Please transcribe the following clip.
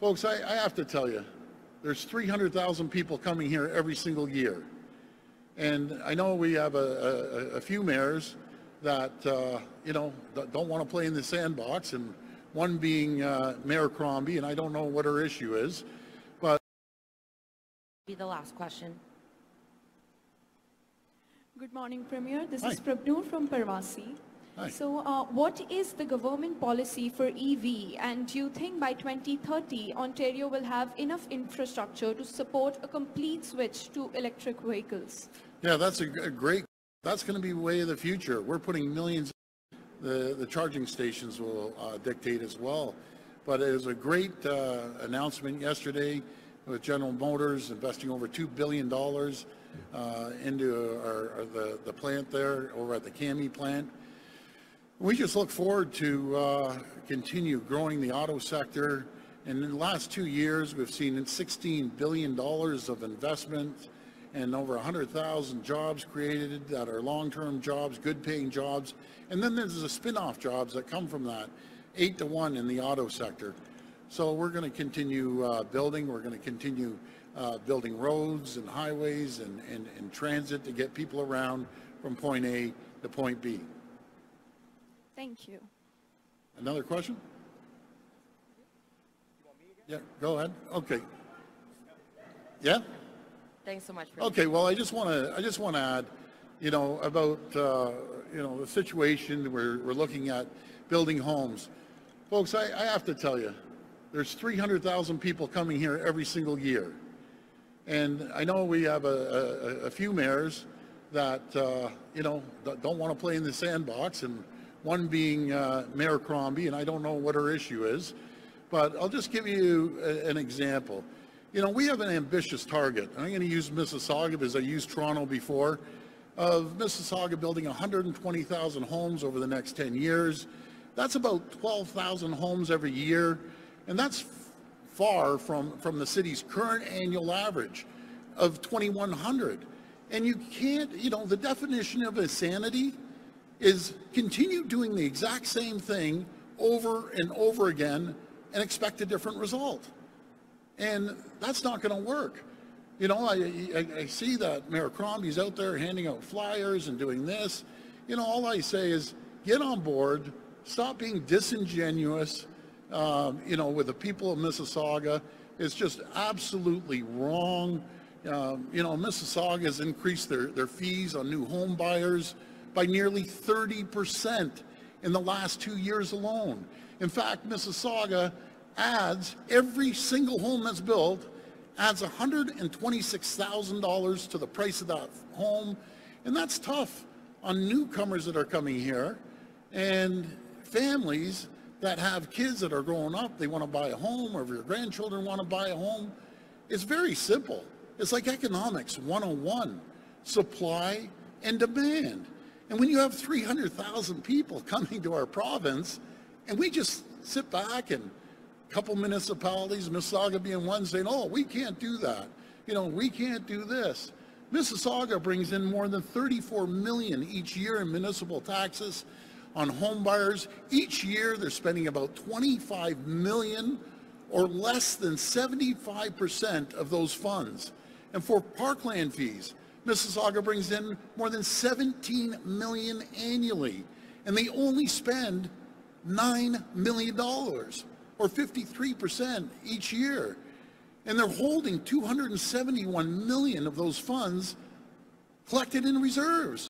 Folks, I have to tell you, there's 300,000 people coming here every single year. And I know we have a few mayors that, don't want to play in the sandbox, and one being Mayor Crombie, and I don't know what her issue is, but... Be the last question. Good morning, Premier. This Hi. is Prabnoor from Parvasi. Hi. So what is the government policy for EV, and do you think by 2030 Ontario will have enough infrastructure to support a complete switch to electric vehicles? Yeah, that's a great, that's going to be way of the future. We're putting millions, the charging stations will dictate as well. But it was a great announcement yesterday with General Motors investing over $2 billion into the plant there over at the CAMI plant. We just look forward to continue growing the auto sector. And in the last 2 years, we've seen $16 billion of investment and over 100,000 jobs created that are long-term jobs, good-paying jobs. And then there's the spin-off jobs that come from that, 8 to 1 in the auto sector. So we're going to continue building. We're going to continue building roads and highways and transit to get people around from point A to point B. Thank you. Another question? Yeah, go ahead. Okay. Yeah? Thanks so much. Okay, well, I just want to add, about, the situation we're looking at building homes. Folks, I have to tell you, there's 300,000 people coming here every single year. And I know we have a few mayors that, don't want to play in the sandbox, and one being Mayor Crombie, and I don't know what her issue is, but I'll just give you an example. We have an ambitious target. I'm going to use Mississauga because I used Toronto before, of Mississauga building 120,000 homes over the next 10 years. That's about 12,000 homes every year, and that's far from the city's current annual average of 2,100. And you can't, the definition of insanity is continue doing the exact same thing over and over again and expect a different result. And that's not going to work. I see that Mayor Crombie's out there handing out flyers and doing this. All I say is get on board, stop being disingenuous, with the people of Mississauga. It's just absolutely wrong. Mississauga has increased their fees on new home buyers by nearly 30% in the last 2 years alone. In fact, Mississauga adds, every single home that's built adds $126,000 to the price of that home. And that's tough on newcomers that are coming here and families that have kids that are growing up. They want to buy a home, or if your grandchildren want to buy a home. It's very simple. It's like economics 101, supply and demand. And when you have 300,000 people coming to our province, and we just sit back and a couple municipalities, Mississauga being one, saying, oh, we can't do that. We can't do this. Mississauga brings in more than $34 million each year in municipal taxes on home buyers. Each year they're spending about $25 million, or less than 75% of those funds. And for parkland fees, Mississauga brings in more than $17 million annually, and they only spend $9 million, or 53% each year. And they're holding $271 million of those funds collected in reserves.